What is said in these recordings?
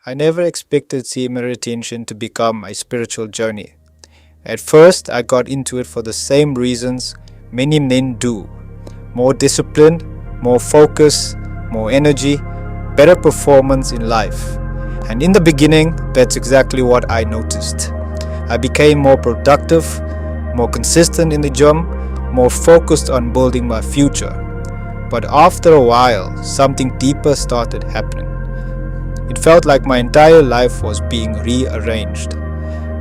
I never expected semen retention to become a spiritual journey. At first, I got into it for the same reasons many men do: more discipline, more focus, more energy, better performance in life. And in the beginning, that's exactly what I noticed. I became more productive, more consistent in the gym, more focused on building my future. But after a while, something deeper started happening. It felt like my entire life was being rearranged.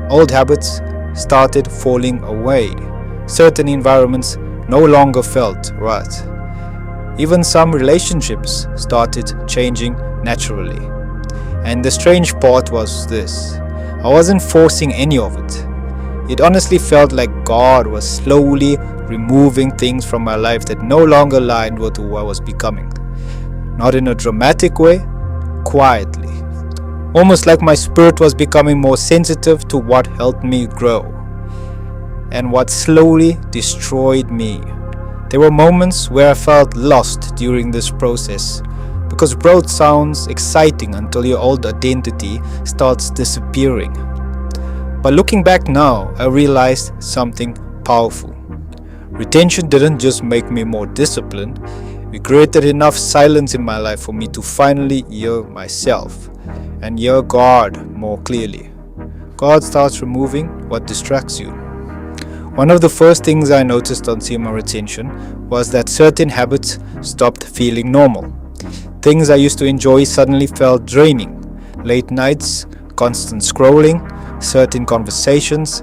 Old habits started falling away. Certain environments no longer felt right. Even some relationships started changing naturally. And the strange part was this: I wasn't forcing any of it. It honestly felt like God was slowly removing things from my life that no longer aligned with who I was becoming. Not in a dramatic way, quietly. Almost like my spirit was becoming more sensitive to what helped me grow and what slowly destroyed me. There were moments where I felt lost during this process, because growth sounds exciting until your old identity starts disappearing. But looking back now, I realized something powerful. Retention didn't just make me more disciplined, it created enough silence in my life for me to finally hear myself and hear God more clearly. God starts removing what distracts you. One of the first things I noticed on semen retention was that certain habits stopped feeling normal. Things I used to enjoy suddenly felt draining. Late nights, constant scrolling, certain conversations,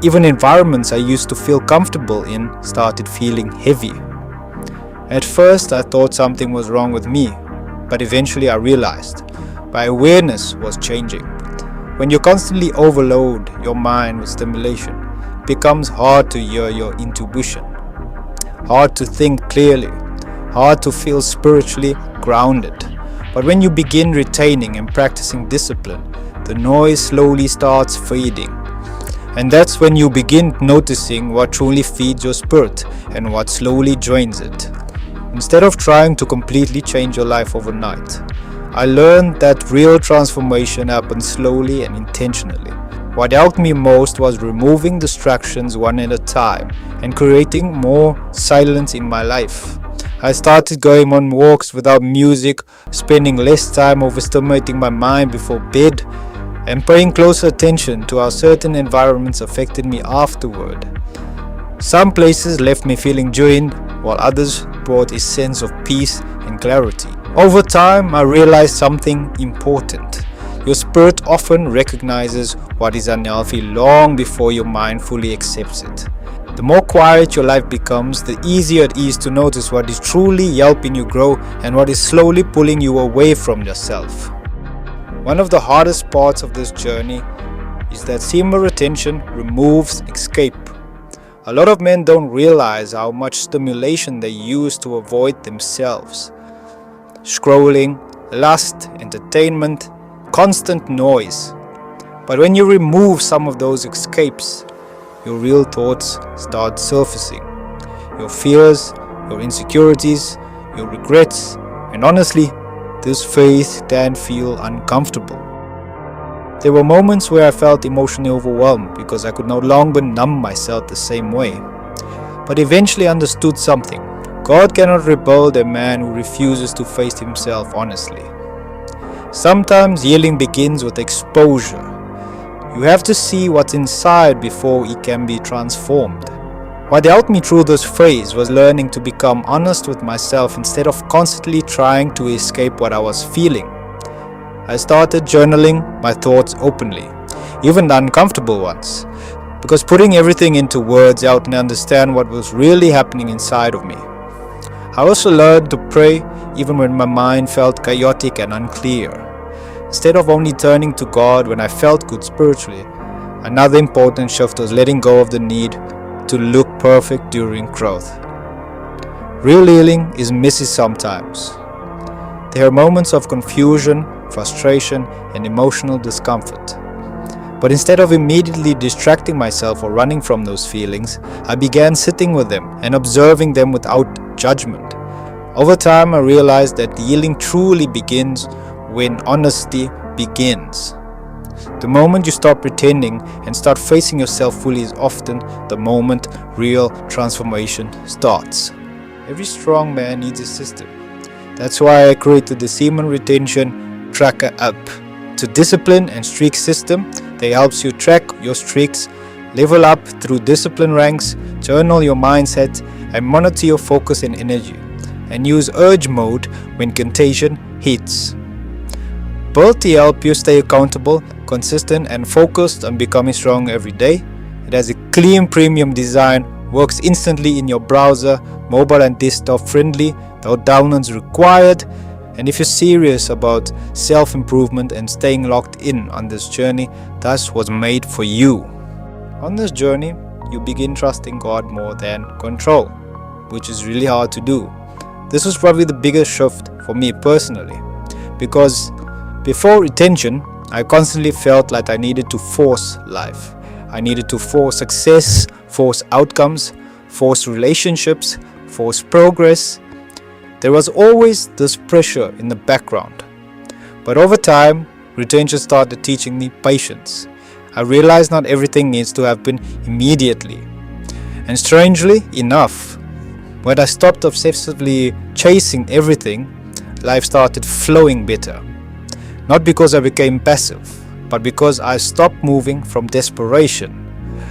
even environments I used to feel comfortable in started feeling heavy. At first I thought something was wrong with me, but eventually I realized my awareness was changing. When you constantly overload your mind with stimulation, it becomes hard to hear your intuition, hard to think clearly, hard to feel spiritually grounded. But when you begin retaining and practicing discipline, the noise slowly starts fading. And that's when you begin noticing what truly feeds your spirit and what slowly drains it. Instead of trying to completely change your life overnight, I learned that real transformation happens slowly and intentionally. What helped me most was removing distractions one at a time and creating more silence in my life. I started going on walks without music, spending less time overstimulating my mind before bed, and paying closer attention to how certain environments affected me afterward. Some places left me feeling drained, while others brought a sense of peace and clarity. Over time, I realized something important. Your spirit often recognizes what is unhealthy long before your mind fully accepts it. The more quiet your life becomes, the easier it is to notice what is truly helping you grow and what is slowly pulling you away from yourself. One of the hardest parts of this journey is that semen retention removes escape. A lot of men don't realize how much stimulation they use to avoid themselves. Scrolling, lust, entertainment, constant noise. But when you remove some of those escapes, your real thoughts start surfacing. Your fears, your insecurities, your regrets, and honestly, this phase can feel uncomfortable. There were moments where I felt emotionally overwhelmed because I could no longer numb myself the same way. But eventually understood something. God cannot rebuild a man who refuses to face himself honestly. Sometimes healing begins with exposure. You have to see what's inside before it can be transformed. What helped me through this phase was learning to become honest with myself instead of constantly trying to escape what I was feeling. I started journaling my thoughts openly, even the uncomfortable ones, because putting everything into words helped me understand what was really happening inside of me. I also learned to pray even when my mind felt chaotic and unclear. Instead of only turning to God when I felt good spiritually, another important shift was letting go of the need to look perfect during growth. Real healing is messy sometimes. There are moments of confusion, frustration, and emotional discomfort. But instead of immediately distracting myself or running from those feelings, I began sitting with them and observing them without judgment. Over time, I realized that healing truly begins when honesty begins. The moment you stop pretending and start facing yourself fully is often the moment real transformation starts. Every strong man needs a system. That's why I created the Semen Retention Tracker app. It's a discipline and streak system that helps you track your streaks, level up through discipline ranks, journal your mindset, and monitor your focus and energy, and use urge mode when contagion hits. Built to help you stay accountable, consistent, and focused on becoming strong every day. It has a clean premium design, works instantly in your browser, mobile and desktop friendly, no downloads required. And if you're serious about self-improvement and staying locked in on this journey, this was made for you. On this journey, you begin trusting God more than control, which is really hard to do. This was probably the biggest shift for me personally, because before retention, I constantly felt like I needed to force life. I needed to force success, force outcomes, force relationships, force progress. There was always this pressure in the background. But over time, retention started teaching me patience. I realized not everything needs to happen immediately. And strangely enough, when I stopped obsessively chasing everything, life started flowing better. Not because I became passive, but because I stopped moving from desperation.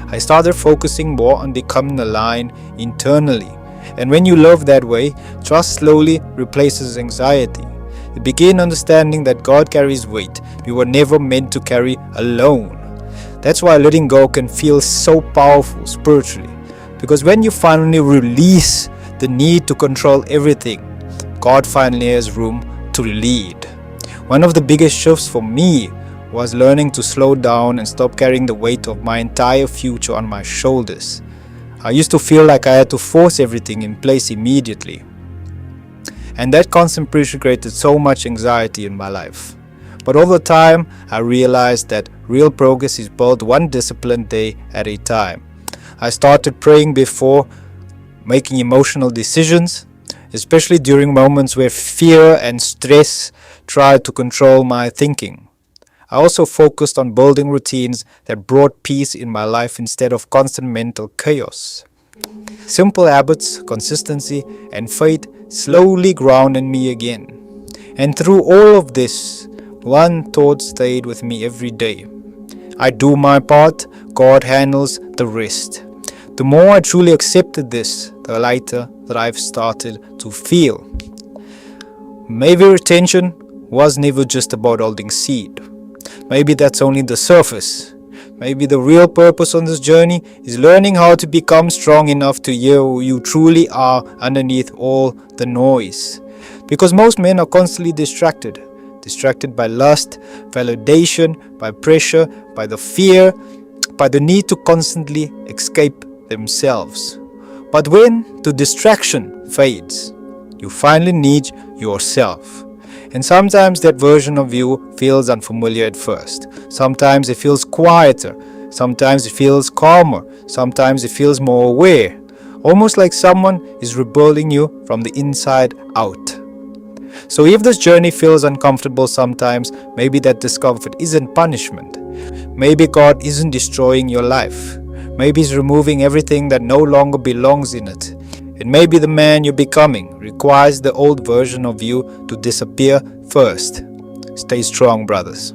I started focusing more on becoming aligned internally. And when you love that way, trust slowly replaces anxiety. You begin understanding that God carries weight we were never meant to carry alone. That's why letting go can feel so powerful spiritually. Because when you finally release the need to control everything, God finally has room to lead. One of the biggest shifts for me was learning to slow down and stop carrying the weight of my entire future on my shoulders. I used to feel like I had to force everything in place immediately. And that constant pressure created so much anxiety in my life. But over time, I realized that real progress is built one disciplined day at a time. I started praying before making emotional decisions, especially during moments where fear and stress tried to control my thinking. I also focused on building routines that brought peace in my life instead of constant mental chaos. Simple habits, consistency, and faith slowly grounded me again. And through all of this, one thought stayed with me every day. I do my part, God handles the rest. The more I truly accepted this, the lighter that I've started to feel. Maybe retention was never just about holding seed. Maybe that's only the surface. Maybe the real purpose on this journey is learning how to become strong enough to hear who you truly are underneath all the noise. Because most men are constantly distracted by lust, validation, by pressure, by the fear, by the need to constantly escape themselves. But when the distraction fades, you finally need yourself. And sometimes that version of you feels unfamiliar at first. Sometimes it feels quieter. Sometimes it feels calmer. Sometimes it feels more aware. Almost like someone is rebuilding you from the inside out. So if this journey feels uncomfortable sometimes, maybe that discomfort isn't punishment. Maybe God isn't destroying your life. Maybe He's removing everything that no longer belongs in it. And maybe the man you're becoming requires the old version of you to disappear first. Stay strong, brothers.